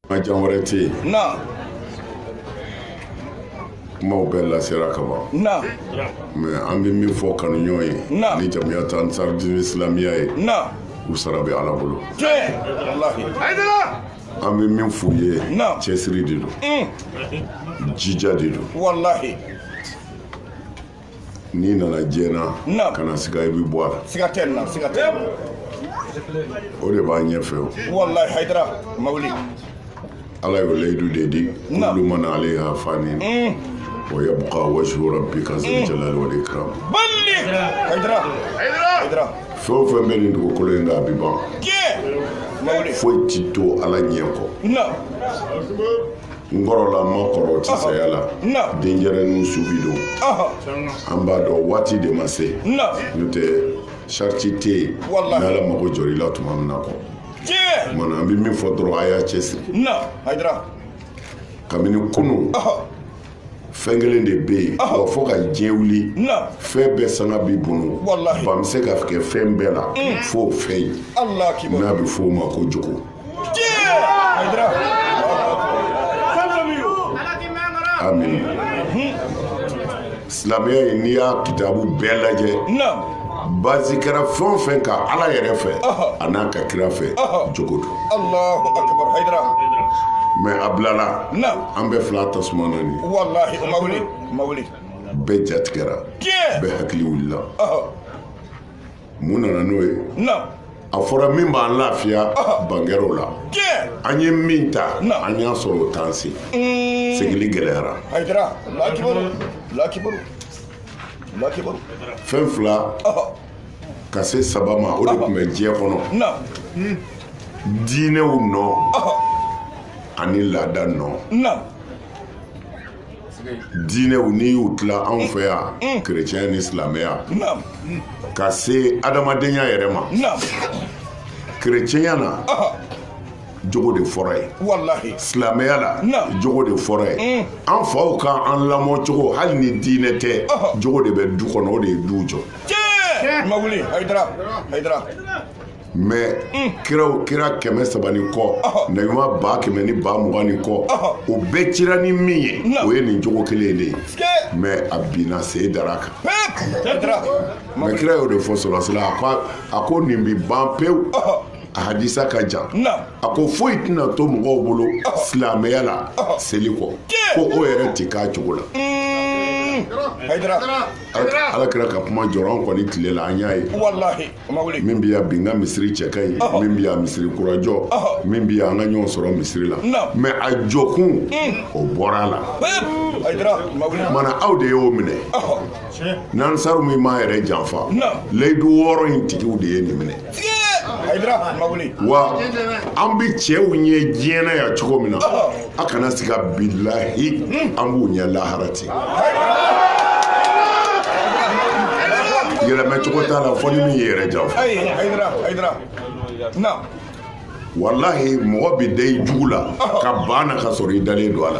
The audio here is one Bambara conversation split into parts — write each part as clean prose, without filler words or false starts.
Majority. No. Mo bella sera kaba. No. Mais an bɛ min fɔ kanuɲɔgɔn ye. No. Ni jamiyata ansarudin islamiya ye. No. U sara bɛ Ala bolo. Wallahi. An bɛ min f'u ye. No. Cɛsiri de don. Jija de don. Wallahi. N'i nana diɲɛ No. na kana siga I bɛ bɔ a la. Siga tɛ nin na, siga tɛ nin na. O de b'an ɲɛfɛ o. Wallahi Haidara Mawuli. Ala y'o layidu de di. No. Kullu man alayha fanin. Wa yabqa wajhu rabbika zul jalali wal ikram. Balli. Haidara. Fɛn o fɛn bɛ nin dugukolo in kan a bɛ ban. Mawuli. Foyi ti to Ala ɲɛ kɔ. No. N kɔrɔla ma kɔrɔ tɛ saya la. No. Denjɛrɛnin su bi don. An b'a dɔn waati de ma se. No. N'o tɛ sariti tɛ yen. Wallahi. N'Ala mago jɔr'i la tuma min na kɔ. Mana an bɛ min fɔ dɔrɔn a y'a cɛsiri. No. Haidara. Kabini kunun. Fɛn kelen de bɛ yen. Wa fo ka diɲɛ wuli. No. Fɛn bɛɛ sanga b'i bolo. Wallahi. Ba bɛ se ka kɛ fɛn bɛɛ la. Fo fɛn ye. Allah kibaru. N'a bɛ f'o ma ko jogo. Haidara. Amin. Silamɛya in n'i y'a kitabu bɛɛ lajɛ. No. Basi kɛra fɛn o fɛn kan Ala yɛrɛ fɛ a n'a ka kira fɛ jogo don. Allahu akbar Haidara. Mais a bilala. No. An bɛɛ fila tasuma na nin. Wallahi Mawuli. Bɛɛ jatigɛra. Bɛɛ hakili wulila. Mun nana n'o ye? No. A fɔra min b'an lafiya bangɛrɛw la. An ye min ta an y'a sɔrɔ o t'an se. Segili gɛlɛyara. Haidara. Lakibaru. Fɛn fila ka se saba ma o de tun bɛ diɲɛ kɔnɔ. No. Diinɛw nɔ ani laada nɔ. No. Diinɛw n'i y'u tila anw fɛ yan kerecɛnya ni silamɛya No. ka se adamadenya yɛrɛ ma. No. Kerecɛnya na jogo de fɔra ye. Wallahi. Silamɛya la No. jogo de fɔra ye. An faw ka an lamɔ cogo hali ni diinɛ tɛ jogo de bɛ du kɔnɔ o de ye du jɔ. Mawuli Haidara. Mais kira 300 ni kɔ nɛgɛma 100 ni 20 ni kɔ o bɛɛ cira ni min ye o ye nin jogo kelen de ye. Mais a binna sen dara kan. Mais kira y'o de fɔ sɔrɔsila a ko nin bi ban pewu. A hadisa ka jan. A ko foyi tɛna to mɔgɔw bolo silamɛya la seli kɔ ko o yɛrɛ ti k'a cogo la. Ala kira ka kuma jɔra an kɔni tile la an y'a ye. Wallahi Mawuli. Min bɛ yan bi n ka misiri cɛ ka ɲi min bɛ yan misiri kurajɔ min bɛ yan an ka ɲɔgɔn sɔrɔ misiri la. Mais a jɔkun o bɔra a la. Mana aw de y'o minɛ n'ansaru min m'a yɛrɛ janfa layidu 6 in tigiw de ye nin minɛ. Wa an bɛ cɛw ɲɛ diɲɛ na yan cogo min na a kana siga bilahi an b'u ɲɛ lahara ten. Yɛlɛmɛ cogo t'a la fɔ ni min ye yɛrɛ janfa. Wallahi mɔgɔ bɛ da I jugu la ka ban na ka sɔrɔ I dalen don a la.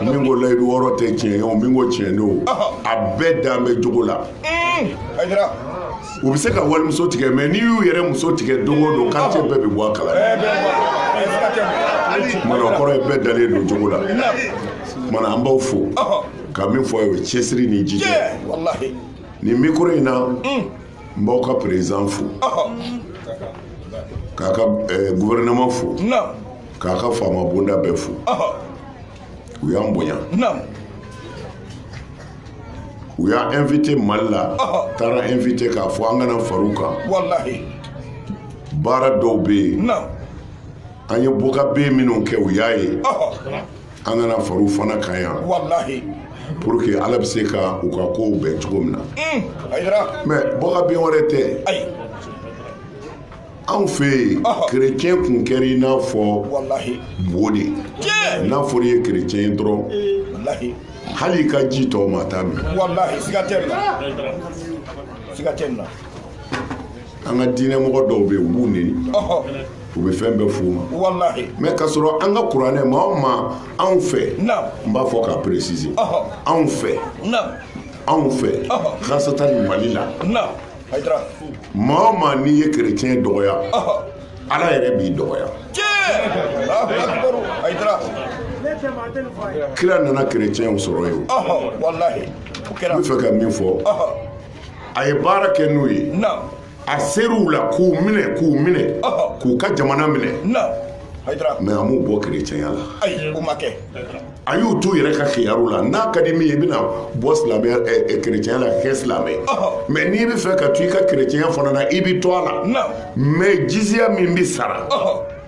Min ko layidu 6 tɛ tiɲɛ ye o min ko tiɲɛ don a bɛɛ dan bɛ jogo la. U bɛ se ka walimuso tigɛ mais n'i y'u yɛrɛ muso tigɛ don o don quartier bɛɛ bɛ bɔ a kala. Mana o kɔrɔ ye bɛɛ dalen don jogo la. Mana an b'aw fo ka min fɔ o ye cɛsiri ni jija. Nin micro in na n b'aw ka président fo k'a ka gouvernement fo k'a ka faama bonda bɛɛ fo u y'an bonya. U y'a invité Mali la taara invité k'a fɔ an kana far'u kan. Baara dɔw bɛ yen an ye bokabe minnu kɛ u y'a ye an kana far'u fana kan yan pour que Ala bɛ se ka u ka kow bɛn cogo min na. Mais bokabe wɛrɛ tɛ anw fɛ yen kerecɛn kun kɛra I n'a fɔ bo de n'a fɔra I ye kerecɛn ye dɔrɔn hali ka ji tɔw ma taa min. An ka diinɛmɔgɔ dɔw bɛ yen u b'u neni u bɛ fɛn bɛɛ f'u ma. Mais ka sɔrɔ an ka kuranɛ maa o maa anw fɛ n b'a fɔ k'a préciser anw fɛ khasatan Mali la Haïdara. Maa n'i ye chrétien dɔgɔya Ala yɛrɛ b'i dɔgɔya. Haïdara. Kira nana chrétien sɔrɔ ye o. Wallahi. N bɛ fɛ ka min fɔ a ye baara kɛ n'u ye a ser'u la k'u minɛ k'u ka jamana minɛ mais a m'u bɔ chrétienya la. Ayi o ma kɛ. A y'u t'u yɛrɛ ka khiyaru la n'a ka di min ye i bɛna bɔ silamɛ chrétien la ka kɛ silamɛ mais n'i bɛ fɛ ka to i ka chrétien fana na i bɛ to a la mais jizya min bɛ sara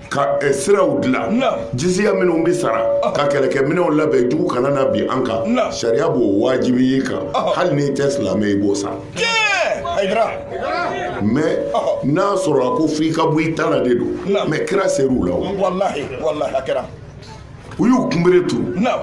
ka siraw dilan jizya minnu bɛ sara ka kɛlɛkɛminɛnw labɛn jugu kana na bi an kan sariya b'o wajibi i kan hali n'i tɛ silamɛ i b'o sara. Mais n'a sɔrɔ ko f'i ka bɔ i ta la de don mais kira ser'u la o. Wallahi wallahi a kɛra. U y'u kunbere tu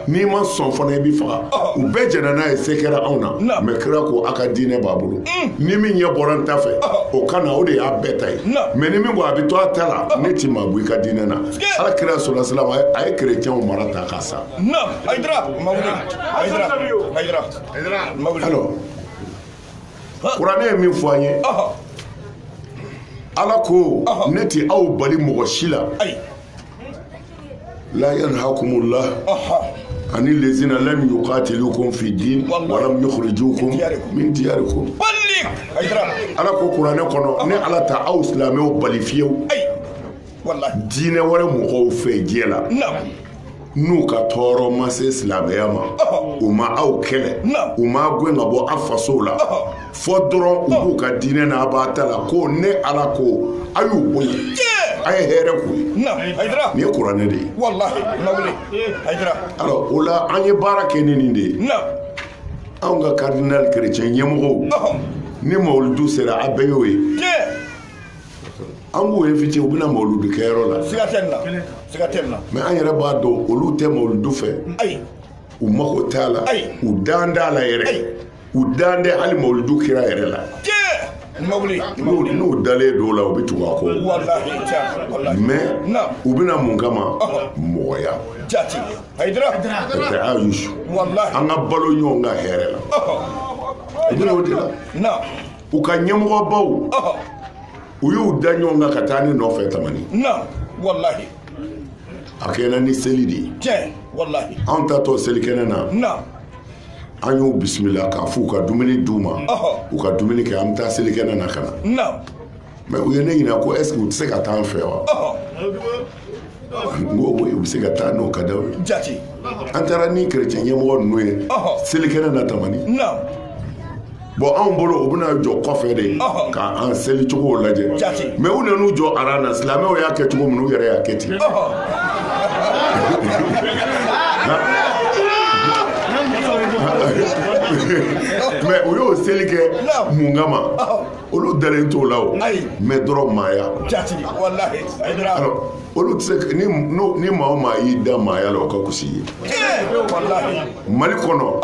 n'i ma sɔn fana i bɛ faga u bɛɛ jɛnna n'a ye se kɛra anw na mais kira ko a ka diinɛ b'a bolo ni min ɲɛ bɔra n ta fɛ o ka na o de y'a bɛɛ ta ye mais ni min ko a bɛ to a ta la ne ti ma bɔ i ka diinɛ na ala kira sɔrɔla silamɛ a ye chrétienw mara ta k'a sa. Alors kuranɛ ye min fɔ an ye ala ko ne ti aw bali mɔgɔ si la. لا ينهاكم الله عن الذين لم يقاتلوكم في الدين ولم يخرجوكم من دياركم. ala ko kuranɛ kɔnɔ ne ala ta aw silamɛw bali fiyewu diinɛ wɛrɛ mɔgɔw fɛ diɲɛ la n'u ka tɔɔrɔ ma se silamɛya ma u ma aw kɛlɛ u ma gɛn ka bɔ a fasow la fɔ dɔrɔn u b'u ka diinɛ n'a b'a ta la ko ne ala ko a y'u bonya a ye hɛrɛ k'u ye nin ye kuranɛ de ye. alors o la an ye baara kɛ ni nin de ye anw ka cardinal chrétien ɲɛmɔgɔw ni mawuludu sera a bɛɛ y'o ye an b'u invité u bɛna mawuludu kɛyɔrɔ la mais an yɛrɛ b'a dɔn olu tɛ mawuludu fɛ u mago t'a la u dan t'a la yɛrɛ u dan tɛ hali mawuludu kira yɛrɛ la n'u dalen don la u bɛ tugu a kɔ mais u bɛna mun kama mɔgɔya tɛ ayusu an ka balo ɲɔgɔn ka hɛrɛ la u bɛna o de la u ka ɲɛmɔgɔbaw u y'u da ɲɔgɔn kan ka taa ne nɔfɛ tamani a kɛra ni seli de ye anw tatɔ selikɛnɛ na an y'u bisimila k'a fɔ u ka dumuni d'u ma u ka dumuni kɛ an bɛ taa selikɛnɛ na ka na mais u ye ne ɲininka ko est-ce que u tɛ se ka taa an fɛ wa n ko oui u bɛ se ka taa n'o ka d'aw ye an taara ni chrétien ɲɛmɔgɔ ninnu ye selikɛnɛ na tamani bon anw bolo u bɛna jɔ kɔfɛ de k'an seli cogo lajɛ mais u nan'u jɔ aran na silamɛw y'a kɛ cogo min u yɛrɛ y'a kɛ ten mais u y'o seli kɛ mun kama olu dalen t'o la o mais dɔrɔn maaya alors olu tɛ se ni maa o maa y'i da maaya la o ka kusi ye mali kɔnɔ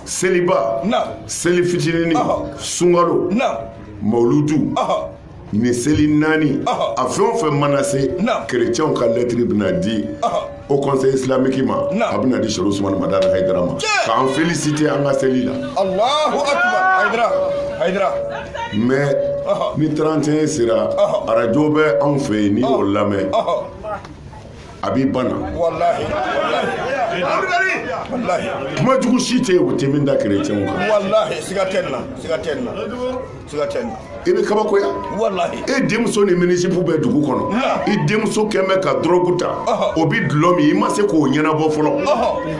seliba seli fitinini sunkalo mawuludu ni seli naani a fɛn o fɛn mana se chrétienw ka lettre bɛna di au conseil islamique ma a bɛna di Cheikh Ousmane Madani Haidara ma k'an féliciter an ka seli la. Allahu akbar Haidara. mais ni 31 sera arajo bɛ anw fɛ yen n'i y'o lamɛn a b'i bana. Wallahi kuma jugu si tɛ yen o tɛ min da chrétienw kan. Wallahi siga tɛ nin na i bɛ kabakoya e denmuso ni municipe bɛ dugu kɔnɔ i denmuso kɛn bɛ ka drogue ta o bɛ dulɔ min i ma se k'o ɲɛnabɔ fɔlɔ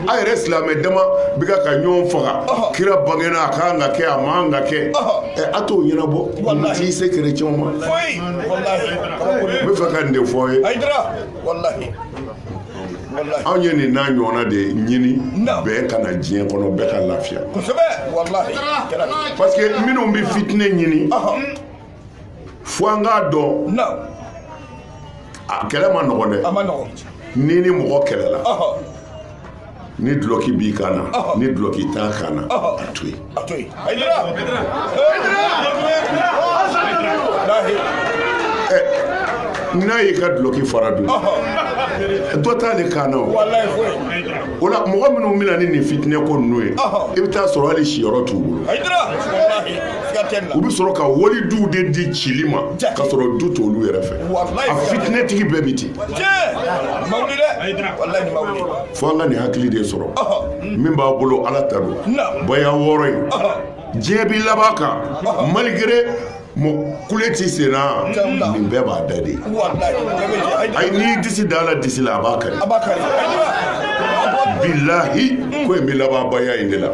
a yɛrɛ silamɛ dama bɛ ka ɲɔgɔn faga kira bangena a kan ka kɛ a man ka kɛ a t'o ɲɛnabɔ mun t'i se chrétienw ma n bɛ fɛ ka nin de fɔ ye anw ye nin n'a ɲɔgɔnna de ɲini bɛɛ ka na diɲɛ kɔnɔ bɛɛ ka lafiya parce que minnu bɛ fitinɛ ɲini fo an k'a dɔn a kɛlɛ ma nɔgɔn dɛ ni mɔgɔ kɛlɛla ni duloki b'i kan na ni duloki t'a kan na a to yen n'a y'i ka duloki fara dun dɔ t'ale kan na o la mɔgɔ minnu bɛna ni nin fitinɛ ko ninnu ye i bɛ taa sɔrɔ hali siyɔrɔ t'u bolo u bɛ sɔrɔ ka wali duw de di cili ma ka sɔrɔ du t'olu yɛrɛ fɛ a fitinɛtigi bɛɛ bi ten fo an ka nin hakili de sɔrɔ min b'a bolo ala ta don baya 6 in diɲɛ b'i laban kan malgré kule t'i sen na nin bɛɛ b'a da de ayi n'i disi da la disi la a b'a kari bilahi ko in bɛ laban baya in de la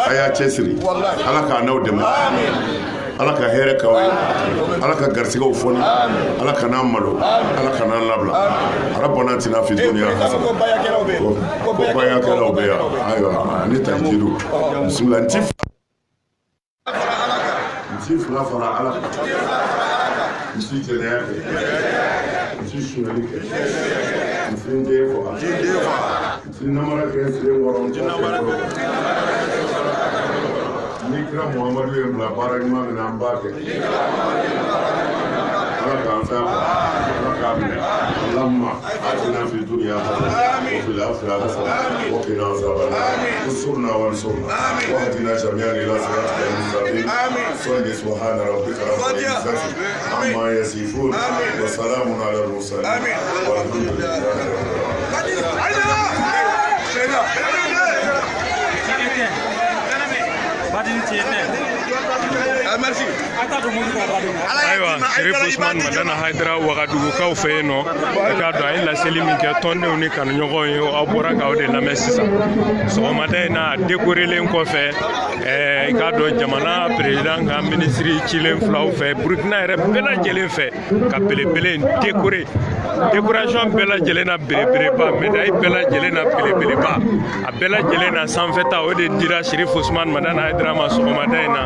a y'a cɛsiri ala k'a n'aw dɛmɛ ala ka hɛrɛ k'aw ye ala ka garisigɛw fɔni ala ka n'an malo ala ka n'an labila rabbana atina fi dunya hasana ko bayakɛlaw bɛ yan ayiwa ne tanjiru bisimila n ti fila fara ala kan n si jɛnɛya kɛ n si suɲɛli kɛ n si n den faga n si namara kɛ n sen wɔrɔ n ni kira Muhammadu ye bila baara ɲuman min na an b'a kɛ ala k'an fɛn ala k'a minɛ Allahumma atina fi dunya hasana wa fil akhirati hasana wa qina azaban nar انصرنا وانصرنا واهدنا جميعا الى صراطك المستقيم صل سبحان ربك رب العزه عما يصفون وسلام على المرسلين والحمد لله ayiwa Sherif Ousmane Madana Haidara Wagadugukaw fɛ yen nɔ i k'a dɔn a ye laseli min kɛ tɔndenw ni kanuɲɔgɔnw ye aw bɔra k'aw de lamɛn sisan sɔgɔmada in na a décorelen kɔfɛ i k'a dɔn jamana président ka ministre cilen filaw fɛ Burkina yɛrɛ bɛɛ lajɛlen fɛ ka belebele décoré décoration bɛɛ lajɛlen na belebeleba médaille bɛɛ lajɛlen na belebeleba a bɛɛ lajɛlen na sanfɛta o de dira Sherif Ousmane Madana Haidara ma sɔgɔmada in na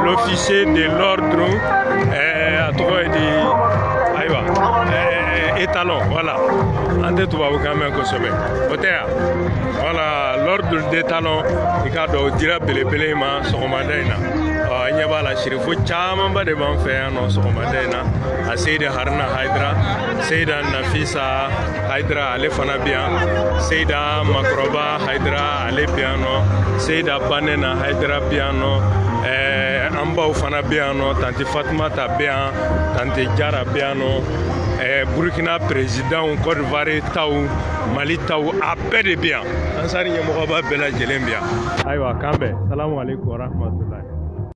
l'officier de l'ordre a tɔgɔ ye di ayiwa étalon voilà an tɛ tubabukan mɛn kosɛbɛ o tɛ yan voilà l'ordre d'étalon i k'a dɔn o dira belebele ma sɔgɔmada in na an ɲɛ b'a la Sherifo camanba de b'an fɛ yan nɔ sɔgɔmada in na a Seyida Haruna Haidara Seyida Nafisa Haidara ale fana bɛ yan Seyida Makɔrɔba Haidara ale bɛ yan nɔ Seyida Banena Haidara bɛ yan nɔ an baw fana bɛ yan nɔ tanti Fatumata bɛ yan tanti Jara bɛ yan nɔ Burkina président Côte d'Ivoire taw Mali taw a bɛɛ de bɛ yan Ansari ɲɛmɔgɔba bɛɛ lajɛlen bɛ yan ayiwa kan bɛɛ salamu aleykum wa rahmatulahi